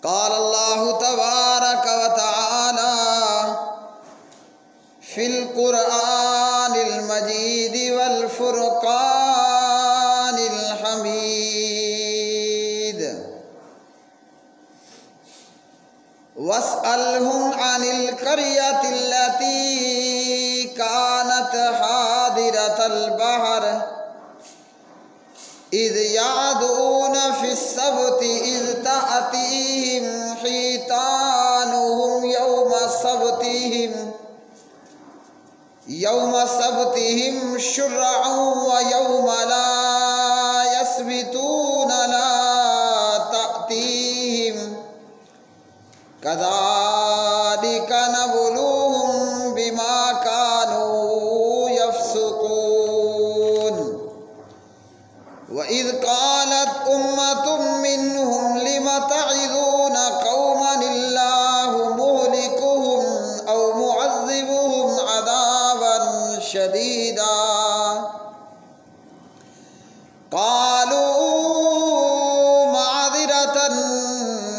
قال اللہ تبارک و تعالی فی القرآن المجید والفرقان الحمید واسألهم عن القرية التي كانت حاضرة البحر إذ يعدون في السبت إذ تأتيهم حيتانهم يوم سبتهم شرعا ويوم لا يسبتون لا تأتيهم كذلك نبلوهم بما كانوا يفسقون وإذ قالت أمة منهم لم تعظون قوما الله مهلكهم أو معذبهم عذابا شديدا قالوا معذرة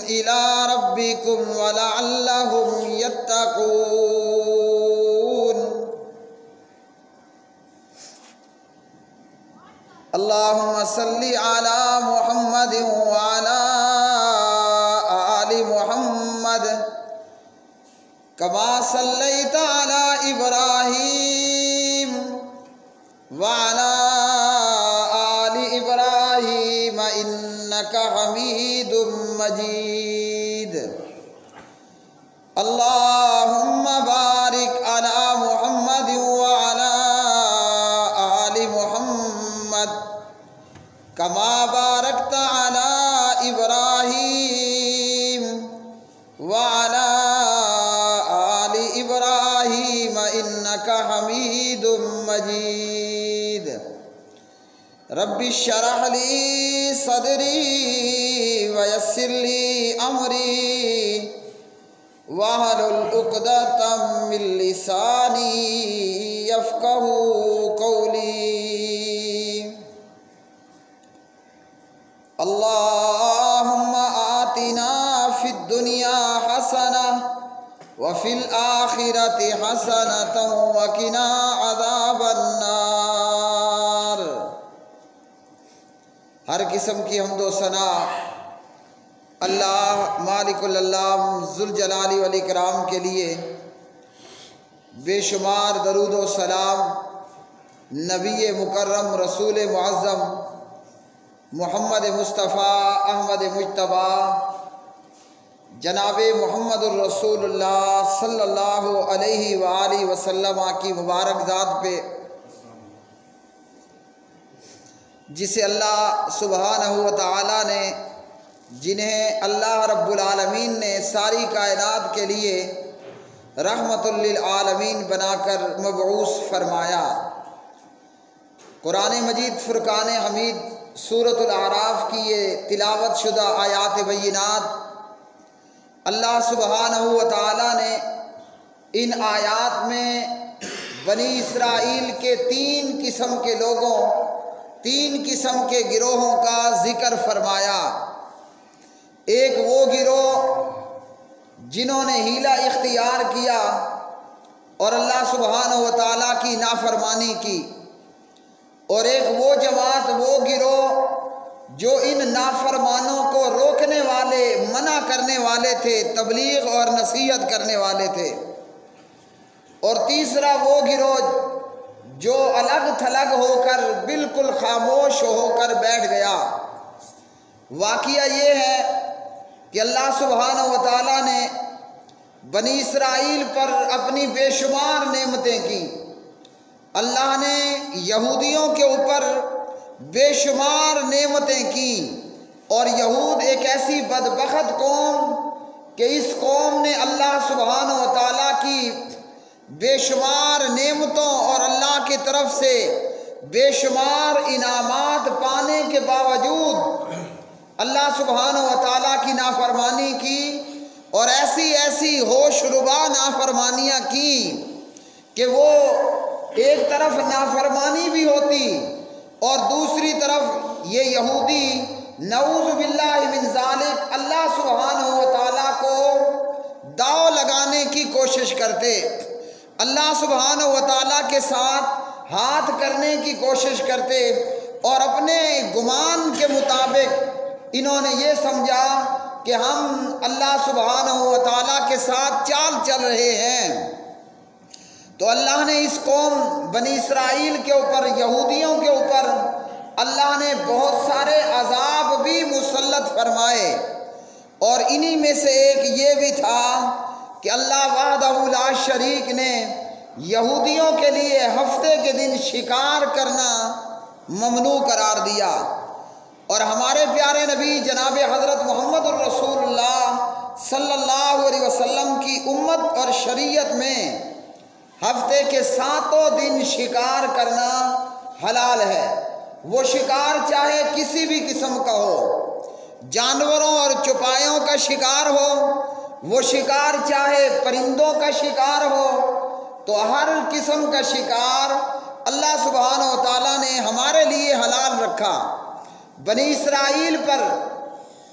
إلى ربكم ولعلهم يتقون اللهم صل على محمد وعلى آل محمد كما صليت على إبراهيم وعلى آل إبراهيم إنك حميد مجيد اللهم بارك على محمد وعلى آل محمد كما باركت على إبراهيم وعلى آل إبراهيم إنك حميد مجيد رب اشرح لي صدري ويسر لي أمري واحلل عقدة من لساني يفقهوا قولي اللهم آتنا في الدنيا حسنة وفي الآخرة حسنة وقنا عذاب النار۔ ہر قسم کی حمد و ثنا اللہ مالک العلام ذوالجلال والاکرام کے لیے، بے شمار درود و سلام نبی مکرم رسول معظم محمد مصطفیٰ احمد مجتبیٰ جناب محمد الرسول اللہ صلی اللہ علیہ وآلہ وسلم کی مبارک ذات پہ، جسے اللہ سبحانہ و تعالی نے، جنہیں اللہ رب العالمین نے ساری کائنات کے لیے رحمت للعالمین بنا کر مبعوث فرمایا۔ قرآن مجید فرقان حمید سورۃ الاعراف کی یہ تلاوت شدہ آیات بینات، اللہ سبحانہ و تعالی نے ان آیات میں بنی اسرائیل کے تین قسم کے لوگوں، تین قسم کے گروہوں کا ذکر فرمایا۔ ایک وہ گروہ جنہوں نے حیلہ اختیار کیا اور اللہ سبحانہ و تعالیٰ کی نافرمانی کی، اور ایک وہ جماعت، وہ گروہ جو ان نافرمانوں کو روکنے والے، منع کرنے والے تھے، تبلیغ اور نصیحت کرنے والے تھے، اور تیسرا وہ گروہ جو الگ تھلگ ہو کر، بالکل خاموش ہو کر بیٹھ گیا۔ واقعہ یہ ہے کہ اللہ سبحانہ و تعالیٰ نے بنی اسرائیل پر اپنی بے شمار نعمتیں کی۔ اللہ نے یہودیوں کے اوپر بے شمار نعمتیں کی، اور یہود ایک ایسی بدبخت قوم کہ اس قوم نے اللہ سبحانہ و تعالیٰ کی بے شمار نعمتوں اور اللہ کی طرف سے بے شمار انعامات پانے کے باوجود اللہ سبحانہ و تعالیٰ کی نافرمانی کی، اور ایسی ایسی ہوش ربا نافرمانیاں کی کہ وہ ایک طرف نافرمانی بھی ہوتی اور دوسری طرف یہ یہودی نعوذ باللہ من ذالک، اللہ سبحانہ و تعالیٰ کو داؤ لگانے کی کوشش کرتے، اللہ سبحانہ و تعالیٰ کے ساتھ ہاتھ کرنے کی کوشش کرتے، اور اپنے گمان کے مطابق انہوں نے یہ سمجھا کہ ہم اللہ سبحانہ و تعالیٰ کے ساتھ چال چل رہے ہیں۔ تو اللہ نے اس قوم بنی اسرائیل کے اوپر، یہودیوں کے اوپر اللہ نے بہت سارے عذاب بھی مسلط فرمائے، اور انہی میں سے ایک یہ بھی تھا کہ اللہ وحدہ لا شریک نے یہودیوں کے لیے ہفتے کے دن شکار کرنا ممنوع قرار دیا، اور ہمارے پیارے نبی جناب حضرت محمد الرسول اللہ صلی اللہ علیہ وسلم کی امت اور شریعت میں ہفتے کے 7 دن شکار کرنا حلال ہے۔ وہ شکار چاہے کسی بھی قسم کا ہو، جانوروں اور چوپایوں کا شکار ہو، وہ شکار چاہے پرندوں کا شکار ہو، تو ہر قسم کا شکار اللہ سبحانہ و تعالیٰ نے ہمارے لیے حلال رکھا۔ بنی اسرائیل پر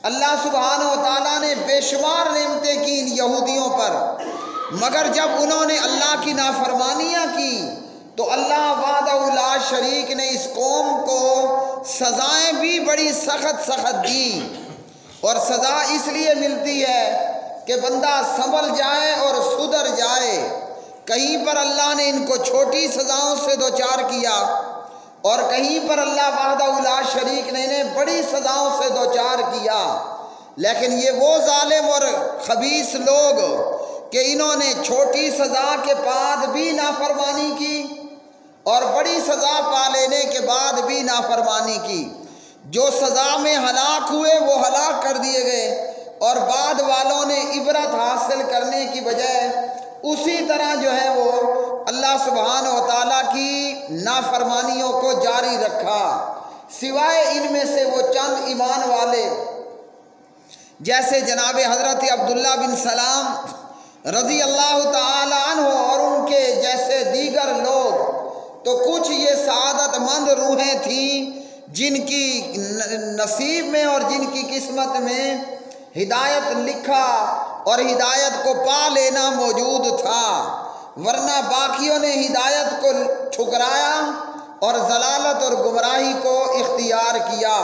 اللہ سبحانہ و تعالیٰ نے بے شمار نعمتیں کی ان یہودیوں پر، مگر جب انہوں نے اللہ کی نافرمانیاں کی تو اللہ وحدہ لا شریک نے اس قوم کو سزائیں بھی بڑی سخت دی، اور سزا اس لیے ملتی ہے کہ بندہ سنبھل جائے اور سدھر جائے۔ کہیں پر اللہ نے ان کو چھوٹی سزاؤں سے دوچار کیا، اور کہیں پر اللہ وحدہ لا شریک نے انہیں بڑی سزاؤں سے دوچار کیا۔ لیکن یہ وہ ظالم اور خبیث لوگ کہ انہوں نے چھوٹی سزا کے بعد بھی نافرمانی کی، اور بڑی سزا پا لینے کے بعد بھی نافرمانی کی۔ جو سزا میں ہلاک ہوئے وہ ہلاک کر دیے گئے، اور بعد والوں نے عبرت حاصل کرنے کی بجائے اسی طرح جو ہے وہ اللہ سبحانہ و تعالیٰ کی نافرمانیوں کو جاری رکھا، سوائے ان میں سے وہ چند ایمان والے جیسے جناب حضرت عبداللہ بن سلام رضی اللہ تعالی عنہ اور ان کے جیسے دیگر لوگ۔ تو کچھ یہ سعادت مند روحیں تھیں جن کی نصیب میں اور جن کی قسمت میں ہدایت لکھا اور ہدایت کو پا لینا موجود تھا، ورنہ باقیوں نے ہدایت کو ٹھکرایا اور ضلالت اور گمراہی کو اختیار کیا۔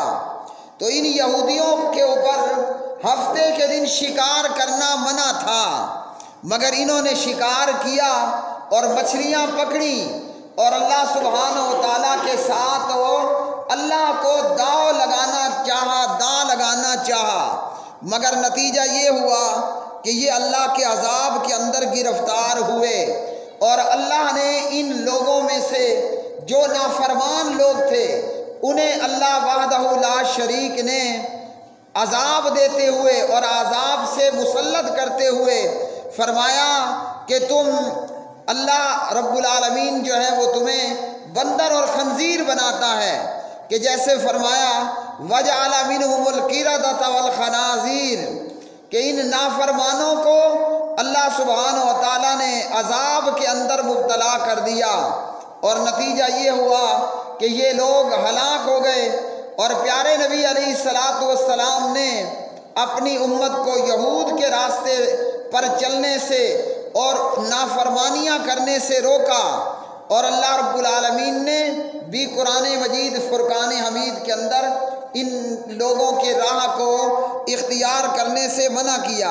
تو ان یہودیوں کے اوپر ہفتے کے دن شکار کرنا منع تھا، مگر انہوں نے شکار کیا اور مچھلیاں پکڑی، اور اللہ سبحانہ و تعالیٰ کے ساتھ وہ اللہ کو داؤ لگانا چاہا، مگر نتیجہ یہ ہوا کہ یہ اللہ کے عذاب کے اندر گرفتار ہوئے، اور اللہ نے ان لوگوں میں سے جو نافرمان لوگ تھے انہیں اللہ وحدہ لا شریک نے عذاب دیتے ہوئے اور عذاب سے مسلط کرتے ہوئے فرمایا کہ تم اللہ رب العالمین جو ہے وہ تمہیں بندر اور خنزیر بناتا ہے، کہ جیسے فرمایا وَجَعَلَ مِنْهُمُ الْقِرَدَةَ وَالْخَنَازِيرَ، کہ ان نافرمانوں کو اللہ سبحانہ و تعالیٰ نے عذاب کے اندر مبتلا کر دیا، اور نتیجہ یہ ہوا کہ یہ لوگ ہلاک ہو گئے۔ اور پیارے نبی علیہ السلام نے اپنی امت کو یہود کے راستے پر چلنے سے اور نافرمانیاں کرنے سے روکا، اور اللہ رب العالمین نے بھی قرآن مجید فرقان حمید کے اندر ان لوگوں کے راہ کو اختیار کرنے سے منع کیا۔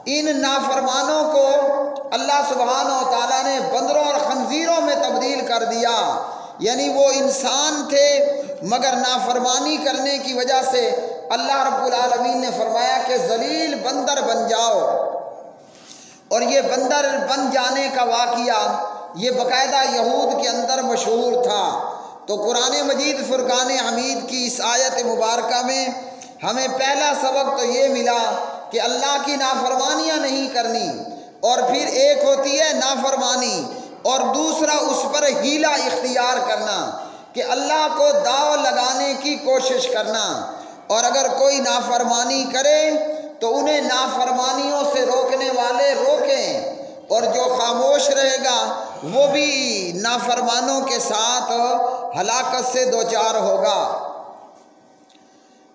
ان نافرمانوں کو اللہ سبحانہ و تعالیٰ نے بندروں اور خنزیروں میں تبدیل کر دیا، یعنی وہ انسان تھے مگر نافرمانی کرنے کی وجہ سے اللہ رب العالمین نے فرمایا کہ ذلیل بندر بن جاؤ۔ اور یہ بندر بن جانے کا واقعہ یہ باقاعدہ یہود کے اندر مشہور تھا۔ تو قرآن مجید فرقان حمید کی اس آیت مبارکہ میں ہمیں پہلا سبق تو یہ ملا کہ اللہ کی نافرمانیاں نہیں کرنی، اور پھر ایک ہوتی ہے نافرمانی اور دوسرا اس پر حیلہ اختیار کرنا کہ اللہ کو داؤ لگانے کی کوشش کرنا، اور اگر کوئی نافرمانی کرے تو انہیں نافرمانیوں سے روکنے والے روکیں، اور جو خاموش رہے گا وہ بھی نافرمانوں کے ساتھ ہلاکت سے دوچار ہوگا۔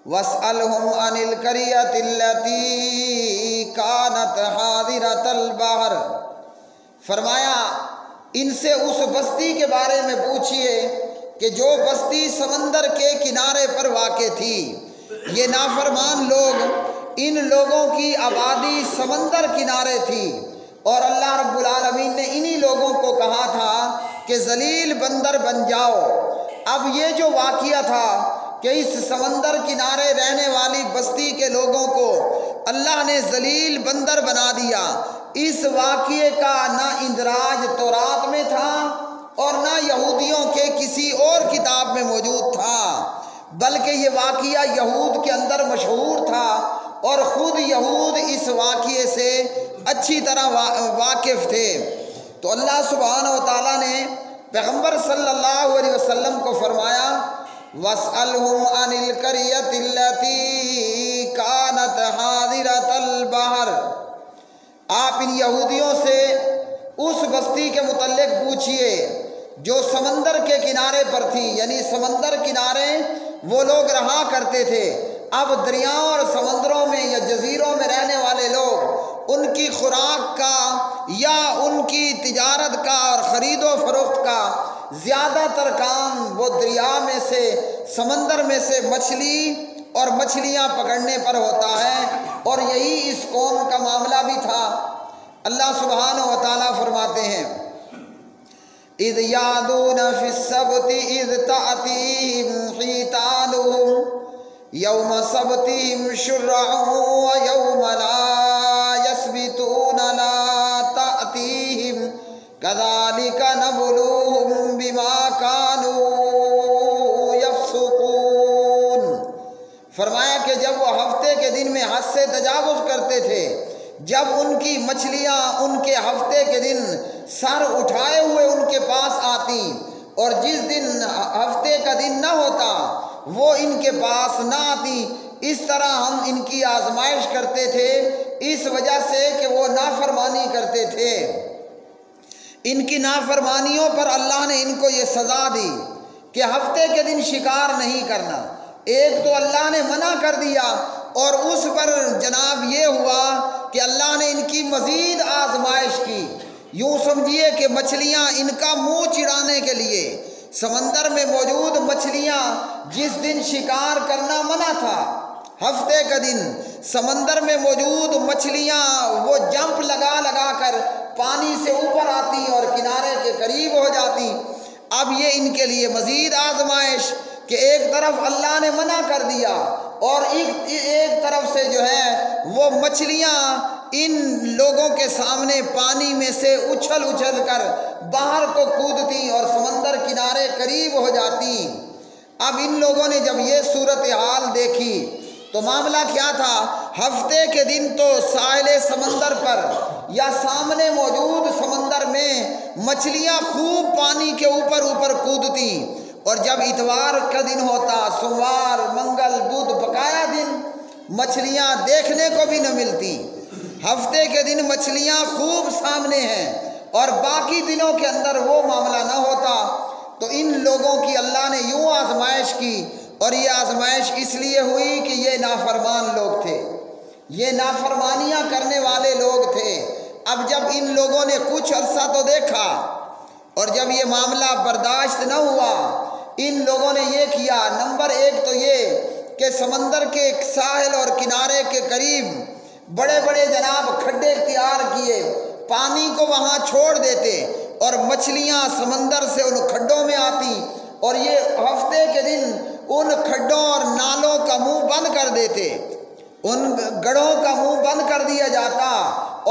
وَاسْأَلْهُمْ عَنِ الْقَرْيَةِ الَّتِي كَانَتْ حَاضِرَةَ الْبَحْرِ، فرمایا ان سے اس بستی کے بارے میں پوچھئے کہ جو بستی سمندر کے کنارے پر واقع تھی۔ یہ نافرمان لوگ، ان لوگوں کی آبادی سمندر کنارے تھی، اور اللہ رب العالمین نے انہی لوگوں کو کہا تھا کہ ذلیل بندر بن جاؤ۔ اب یہ جو واقعہ تھا کہ اس سمندر کنارے رہنے والی بستی کے لوگوں کو اللہ نے ذلیل بندر بنا دیا، اس واقعے کا نہ اندراج تورات میں تھا اور نہ یہودیوں کے کسی اور کتاب میں موجود تھا، بلکہ یہ واقعہ یہود کے اندر مشہور تھا، اور خود یہود اس واقعے سے اچھی طرح واقف تھے۔ تو اللہ سبحانہ و تعالیٰ نے پیغمبر صلی اللہ علیہ وسلم کو فرمایا وَاسْأَلْهُمْ عَنِ الْقَرْيَةِ الَّتِي كَانَتْ حَاضِرَةَ الْبَحْرِ، آپ ان یہودیوں سے اس بستی کے متعلق پوچھئے جو سمندر کے کنارے پر تھی، یعنی سمندر کنارے وہ لوگ رہا کرتے تھے۔ اب دریاؤں اور سمندروں میں یا جزیروں میں رہنے والے لوگ ان کی خوراک کا یا ان کی تجارت کا اور خرید و فروخت کا زیادہ تر کام وہ دریا میں سے، سمندر میں سے مچھلی اور مچھلیاں پکڑنے پر ہوتا ہے، اور یہی اس قوم کا معاملہ بھی تھا۔ اللہ سبحانہ و تعالیٰ فرماتے ہیں اِذْ يَعْدُونَ فِي السَّبْتِ اِذْ تَأْتِيهِمْ حِيتَانُهُمْ يَوْمَ سَبْتِهِمْ شُرَّعًا وَيَوْمَ لَا يَسْبِتُونَ لَا تَأْتِيهِمْ كَذَلِكَ نَبْلُوهُمْ بِمَا كَانُوا يَفْسُقُونَ، فرمایا کہ جب وہ ہفتے کے دن میں حد سے تجاوز کرتے تھے، جب ان کی مچھلیاں ان کے ہفتے کے دن سر اٹھائے ہوئے ان کے پاس آتی، اور جس دن ہفتے کا دن نہ ہوتا وہ ان کے پاس نہ آتی، اس طرح ہم ان کی آزمائش کرتے تھے، اس وجہ سے کہ وہ نافرمانی کرتے تھے۔ ان کی نافرمانیوں پر اللہ نے ان کو یہ سزا دی کہ ہفتے کے دن شکار نہیں کرنا۔ ایک تو اللہ نے منع کر دیا، اور اس پر جناب یہ ہوا کہ اللہ نے ان کی مزید آزمائش کی۔ یوں سمجھیے کہ مچھلیاں ان کا منہ چڑھانے کے لیے، سمندر میں موجود مچھلیاں جس دن شکار کرنا منع تھا، ہفتے کا دن سمندر میں موجود مچھلیاں وہ جمپ لگا لگا کر پانی سے اوپر آتی اور کنارے کے قریب ہو جاتی۔ اب یہ ان کے لیے مزید آزمائش کہ ایک طرف اللہ نے منع کر دیا، اور ایک طرف سے جو ہے وہ مچھلیاں ان لوگوں کے سامنے پانی میں سے اچھل اچھل کر باہر کو کودتی اور سمندر کنارے قریب ہو جاتی۔ اب ان لوگوں نے جب یہ صورتحال دیکھی تو معاملہ کیا تھا، ہفتے کے دن تو ساحل سمندر پر یا سامنے موجود سمندر میں مچھلیاں خوب پانی کے اوپر اوپر کودتی، اور جب اتوار کا دن ہوتا، سوموار، منگل، بدھ، بقایا دن مچھلیاں دیکھنے کو بھی نہ ملتی۔ ہفتے کے دن مچھلیاں خوب سامنے ہیں اور باقی دنوں کے اندر وہ معاملہ نہ ہوتا۔ تو ان لوگوں کی اللہ نے یوں آزمائش کی، اور یہ آزمائش اس لیے ہوئی کہ یہ نافرمان لوگ تھے، یہ نافرمانیاں کرنے والے لوگ تھے۔ اب جب ان لوگوں نے کچھ عرصہ تو دیکھا، اور جب یہ معاملہ برداشت نہ ہوا، ان لوگوں نے یہ کیا، نمبر ایک تو یہ کہ سمندر کے ساحل اور کنارے کے قریب بڑے بڑے جناب کھڈے اختیار کیے، پانی کو وہاں چھوڑ دیتے، اور مچھلیاں سمندر سے ان کھڈوں میں آتی، اور یہ ہفتے کے دن ان کھڈوں اور نالوں کا منہ بند کر دیتے، ان گڑھوں کا منہ بند کر دیا جاتا،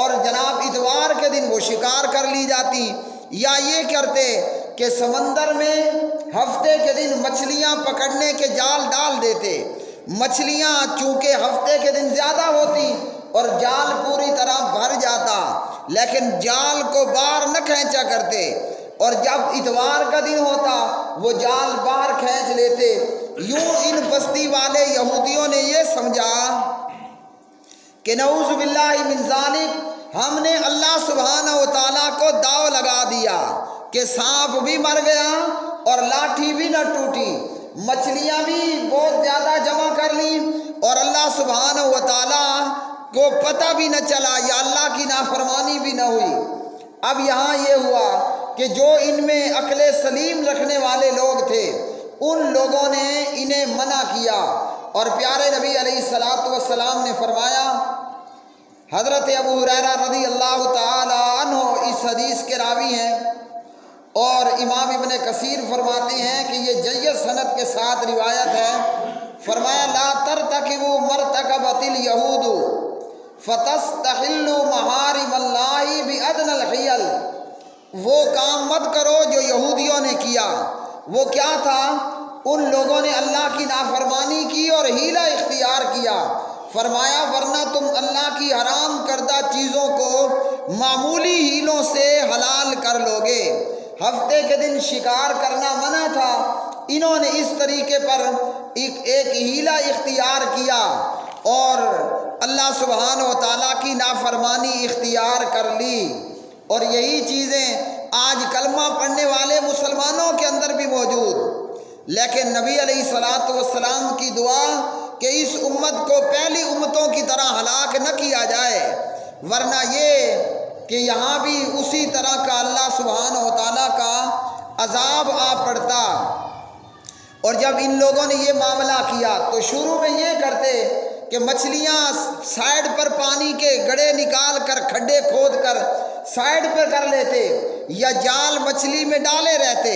اور جناب اتوار کے دن وہ شکار کر لی جاتی۔ یا یہ کرتے کہ سمندر میں ہفتے کے دن مچھلیاں پکڑنے کے جال ڈال دیتے، مچھلیاں چونکہ ہفتے کے دن زیادہ ہوتی اور جال پوری طرح بھر جاتا، لیکن جال کو باہر نہ کھینچا کرتے، اور جب اتوار کا دن ہوتا وہ جال باہر کھینچ لیتے۔ یوں ان بستی والے یہودیوں نے یہ سمجھا کہ نعوذ باللہ من ذالک، ہم نے اللہ سبحانہ و تعالیٰ کو داؤ لگا دیا کہ سانپ بھی مر گیا اور لاٹھی بھی نہ ٹوٹی، مچھلیاں بھی بہت زیادہ جمع کر لیں اور اللہ سبحانہ و تعالیٰ کو پتہ بھی نہ چلا یا اللہ کی نافرمانی بھی نہ ہوئی۔ اب یہاں یہ ہوا کہ جو ان میں عقل سلیم رکھنے والے لوگ تھے ان لوگوں نے انہیں منع کیا، اور پیارے نبی علیہ الصلوۃ والسلام نے فرمایا، حضرت ابو ہریرہ رضی اللہ تعالی عنہ اس حدیث کے راوی ہیں، اور امام ابن کثیر فرماتے ہیں کہ یہ جید سند کے ساتھ روایت ہے، فرمایا لا ترتکبوا مرتکبت الیہود فتستحلوا محارم اللہ بادنی الحیل، وہ کام مت کرو جو یہودیوں نے کیا۔ وہ کیا تھا؟ ان لوگوں نے اللہ کی نافرمانی کی اور حیلہ اختیار کیا۔ فرمایا ورنہ تم اللہ کی حرام کردہ چیزوں کو معمولی ہیلوں سے حلال کر لو گے۔ ہفتے کے دن شکار کرنا منع تھا، انہوں نے اس طریقے پر ایک ہیلہ اختیار کیا اور اللہ سبحانہ و تعالیٰ کی نافرمانی اختیار کر لی۔ اور یہی چیزیں آج کلمہ پڑھنے والے مسلمانوں کے اندر بھی موجود، لیکن نبی علیہ الصلوۃ والسلام کی دعا کہ اس امت کو پہلی امتوں کی طرح ہلاک نہ کیا جائے، ورنہ یہ کہ یہاں بھی اسی طرح کا اللہ سبحانہ و تعالیٰ کا عذاب آ پڑتا۔ اور جب ان لوگوں نے یہ معاملہ کیا تو شروع میں یہ کرتے کہ مچھلیاں سائیڈ پر پانی کے گڑھے نکال کر کھڈے کھود کر سائیڈ پر کر لیتے یا جال مچھلی میں ڈالے رہتے،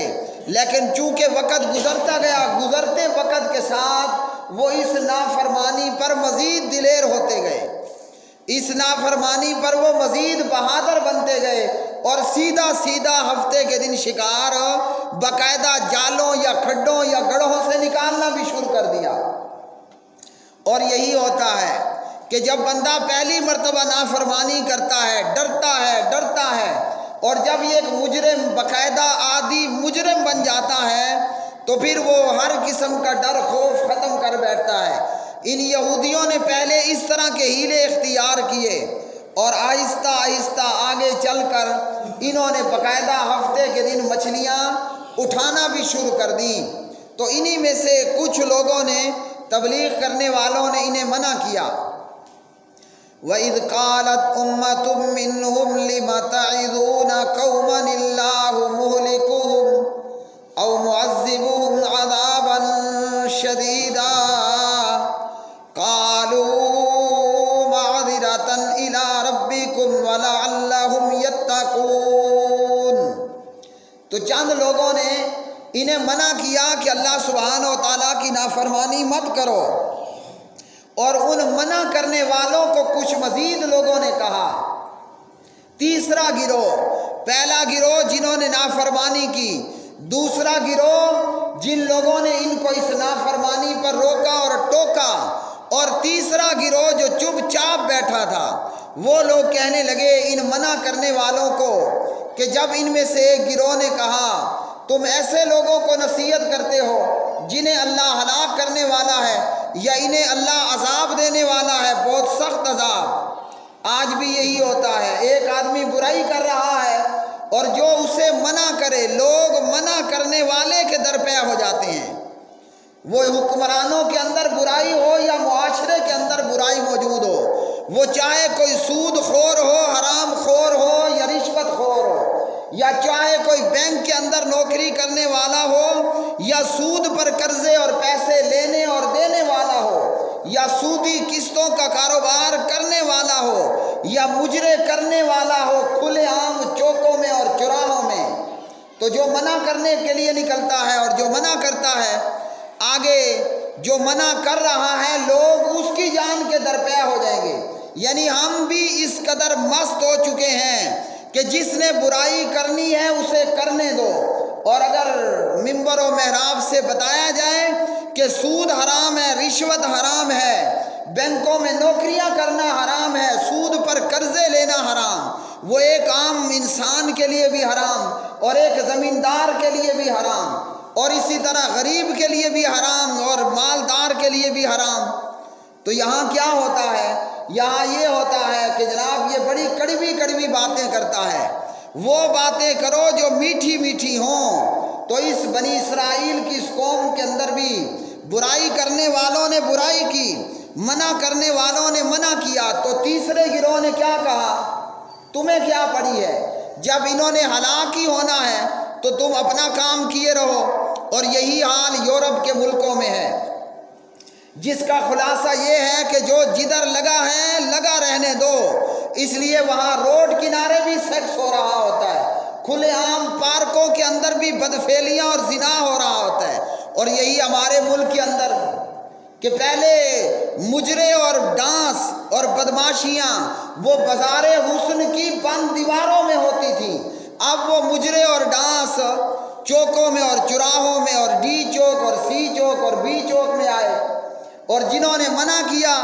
لیکن چونکہ وقت گزرتا گیا، گزرتے وقت کے ساتھ وہ اس نافرمانی پر مزید دلیر ہوتے گئے، اس نافرمانی پر وہ مزید بہادر بنتے گئے، اور سیدھا سیدھا ہفتے کے دن شکار باقاعدہ جالوں یا کھڈوں یا گڑھوں سے نکالنا بھی شروع کر دیا۔ اور یہی ہوتا ہے کہ جب بندہ پہلی مرتبہ نافرمانی کرتا ہے ڈرتا ہے اور جب یہ ایک مجرم باقاعدہ عادی مجرم بن جاتا ہے تو پھر وہ ہر قسم کا ڈر خوف ختم کر بیٹھتا ہے۔ ان یہودیوں نے پہلے اس طرح کے ہیلے اختیار کیے اور آہستہ آہستہ آگے چل کر انہوں نے باقاعدہ ہفتے کے دن مچھلیاں اٹھانا بھی شروع کر دی۔ تو انہی میں سے کچھ لوگوں نے، تبلیغ کرنے والوں نے انہیں منع کیا۔ وَإِذْ قَالَتْ أُمَّةٌ مِّنْهُمْ لِمَ تَعِظُونَ قَوْمًا اللَّهُ مُهْلِكُهُمْ أَوْ مُعَذِّبُهُمْ عَذَابًا شَدِيدًا قَالُوا مَعْذِرَةً إِلَىٰ رَبِّكُمْ وَلَعَلَّهُمْ يَتَّقُونَ۔ تو چند لوگوں نے انہیں منع کیا کہ اللہ سبحانہ و تعالیٰ کی نافرمانی مت کرو، اور ان منع کرنے والوں کو کچھ مزید لوگوں نے کہا۔ تیسرا گروہ، پہلا گروہ جنہوں نے نافرمانی کی، دوسرا گروہ جن لوگوں نے ان کو اس نافرمانی پر روکا اور ٹوکا، اور تیسرا گروہ جو چپ چاپ بیٹھا تھا۔ وہ لوگ کہنے لگے ان منع کرنے والوں کو کہ جب ان میں سے ایک گروہ نے کہا تم ایسے لوگوں کو نصیحت کرتے ہو جنہیں اللہ ہلاک کرنے والا ہے یا انہیں اللہ عذاب دینے والا ہے، بہت سخت عذاب۔ آج بھی یہی ہوتا ہے، ایک آدمی برائی کر رہا ہے اور جو اسے منع کرے، لوگ منع کرنے والے کے درپے ہو جاتے ہیں۔ وہ حکمرانوں کے اندر برائی ہو یا معاشرے کے اندر برائی موجود ہو، وہ چاہے کوئی سود خور ہو، حرام خور ہو یا رشوت خور ہو، یا چاہے کوئی بینک کے اندر نوکری کرنے والا ہو یا سود پر قرضے اور پیسے لینے اور دینے والا ہو، یا سودی قسطوں کا کاروبار کرنے والا ہو، یا مجرے کرنے والا ہو کھلے عام چوکوں میں اور چوراہوں میں۔ تو جو منع کرنے کے لیے نکلتا ہے اور جو منع کرتا ہے، آگے جو منع کر رہا ہے لوگ اس کی جان کے درپے ہو جائیں گے۔ یعنی ہم بھی اس قدر مست ہو چکے ہیں کہ جس نے برائی کرنی ہے اسے کرنے دو، اور اگر ممبر و محراب سے بتایا جائے کہ سود حرام ہے، رشوت حرام ہے، بینکوں میں نوکریاں کرنا حرام ہے، سود پر قرضے لینا حرام، وہ ایک عام انسان کے لیے بھی حرام اور ایک زمیندار کے لیے بھی حرام، اور اسی طرح غریب کے لیے بھی حرام اور مالدار کے لیے بھی حرام۔ تو یہاں کیا ہوتا ہے؟ یہاں یہ ہوتا ہے کہ جناب یہ بڑی کڑوی کڑوی باتیں کرتا ہے۔ وہ باتیں کرو جو میٹھی میٹھی ہوں، تو اس بنی اسرائیل کی اس قوم کے اندر بھی برائی کرنے والوں نے برائی کی، منع کرنے والوں نے منع کیا، تو تیسرے گروہ نے کیا کہا؟ تمہیں کیا پڑی ہے؟ جب انہوں نے ہلاک ہی ہونا ہے تو تم اپنا کام کیے رہو۔ اور یہی حال یورپ کے ملکوں میں ہے، جس کا خلاصہ یہ ہے کہ جو جدھر لگا ہے لگا رہنے دو، اس لیے وہاں روڈ کنارے بھی سیکس ہو رہا ہوتا ہے، کھلے عام پارکوں کے اندر بھی بدفعلیاں اور زنا ہو رہا ہوتا ہے۔ اور یہی ہمارے ملک کے اندر کہ پہلے مجرے اور ڈانس اور بدماشیاں وہ بازار حسن کی بند دیواروں میں ہوتی تھی، اب وہ مجرے اور ڈانس چوکوں میں اور چوراہوں میں اور ڈی چوک اور سی چوک اور بی چوک میں آئے۔ اور جنہوں نے منع کیا،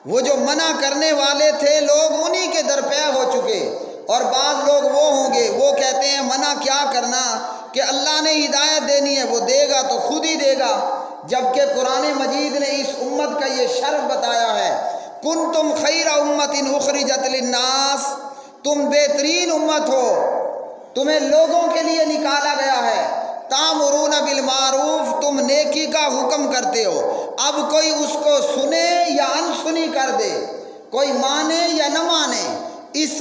وہ جو منع کرنے والے تھے لوگ انہی کے درپے ہو چکے۔ اور بعض لوگ وہ ہوں گے وہ کہتے ہیں منع کیا کرنا کہ اللہ نے ہدایت دینی ہے، وہ دے گا تو خود ہی دے گا، جبکہ قرآن مجید نے اس امت کا یہ شرف بتایا ہے، کنتم خیر امت اخرجت للناس، تم بہترین امت ہو، تمہیں لوگوں کے لیے نکالا گیا ہے، تامرون بالمعروف، تم نیکی کا حکم کرتے ہو۔ اب کوئی اس کو سنے یا انسنی کر دے، کوئی مانے یا نہ مانے، اس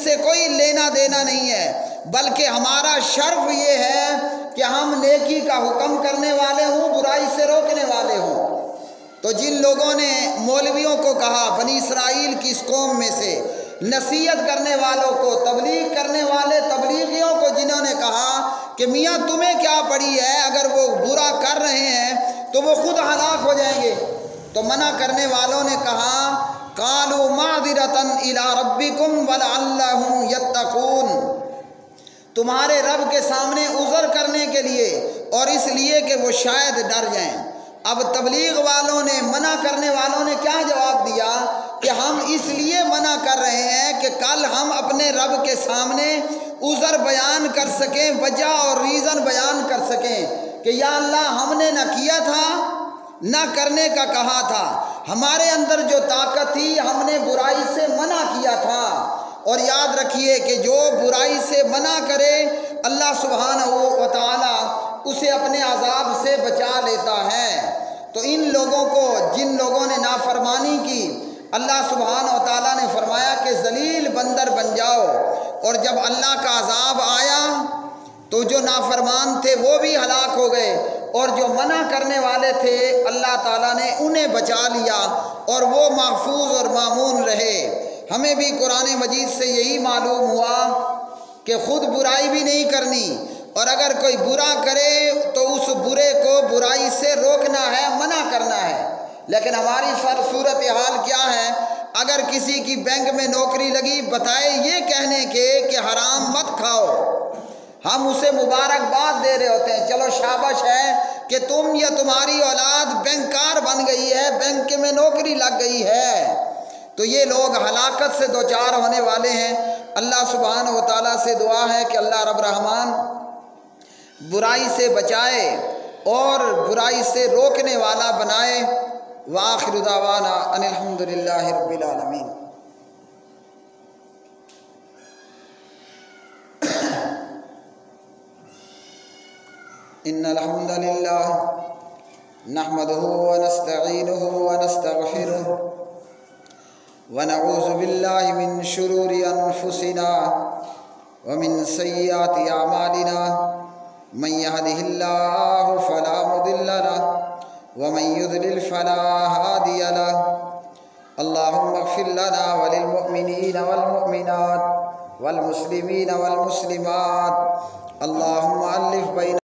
سے کوئی لینا دینا نہیں ہے، بلکہ ہمارا شرف یہ ہے کہ ہم نیکی کا حکم کرنے والے ہوں، برائی سے روکنے والے ہوں۔ تو جن لوگوں نے مولویوں کو کہا، بنی اسرائیل کی اس قوم میں سے نصیحت کرنے والوں کو، تبلیغ کرنے والے تبلیغیوں کو، جنہوں نے کہا کہ میاں تمہیں کیا پڑی ہے، اگر وہ برا کر رہے ہیں تو وہ خود ہلاک ہو جائیں گے، تو منع کرنے والوں نے کہا قالوا معذرۃ الی ربکم ولعلہم یتقون، تمہارے رب کے سامنے عذر کرنے کے لیے اور اس لیے کہ وہ شاید ڈر جائیں۔ اب تبلیغ والوں نے، منع کرنے والوں نے کیا جواب دیا کہ ہم اس لیے منع کر رہے ہیں کہ کل ہم اپنے رب کے سامنے عذر بیان کر سکیں، وجہ اور ریزن بیان کر سکیں کہ یا اللہ ہم نے نہ کیا تھا نہ کرنے کا کہا تھا، ہمارے اندر جو طاقت تھی ہم نے برائی سے منع کیا تھا۔ اور یاد رکھیے کہ جو برائی سے منع کرے اللہ سبحانہ و تعالی اسے اپنے عذاب سے بچا لیتا ہے۔ تو ان لوگوں کو، جن لوگوں نے نافرمانی کی، اللہ سبحانہ و تعالیٰ نے فرمایا کہ ذلیل بندر بن جاؤ، اور جب اللہ کا عذاب آیا تو جو نافرمان تھے وہ بھی ہلاک ہو گئے، اور جو منع کرنے والے تھے اللہ تعالیٰ نے انہیں بچا لیا اور وہ محفوظ اور مامون رہے۔ ہمیں بھی قرآن مجید سے یہی معلوم ہوا کہ خود برائی بھی نہیں کرنی، اور اگر کوئی برا کرے تو اس برے کو برائی سے روکنا ہے، منع کرنا ہے۔ لیکن ہماری صورتحال کیا ہے؟ اگر کسی کی بینک میں نوکری لگی، بتائے یہ کہنے کے کہ حرام مت کھاؤ، ہم اسے مبارکباد دے رہے ہوتے ہیں، چلو شاباش ہے کہ تم یا تمہاری اولاد بینکار بن گئی ہے، بینک میں نوکری لگ گئی ہے۔ تو یہ لوگ ہلاکت سے دوچار ہونے والے ہیں۔ اللہ سبحانہ و تعالیٰ سے دعا ہے کہ اللہ رب رحمان برائی سے بچائے اور برائی سے روکنے والا بنائے۔ وآخر دعوانا ان الحمد للہ رب العالمین۔ ان الحمد للہ نحمده ونستعینه ونستغفره ونعوذ باللہ من شرور انفسنا ومن سیئات اعمالنا، من يهده الله فلا مضل له ومن يضلل فلا هادي له۔ اللهم اغفر لنا وللمؤمنين والمؤمنات والمسلمين والمسلمات، اللهم ألف بين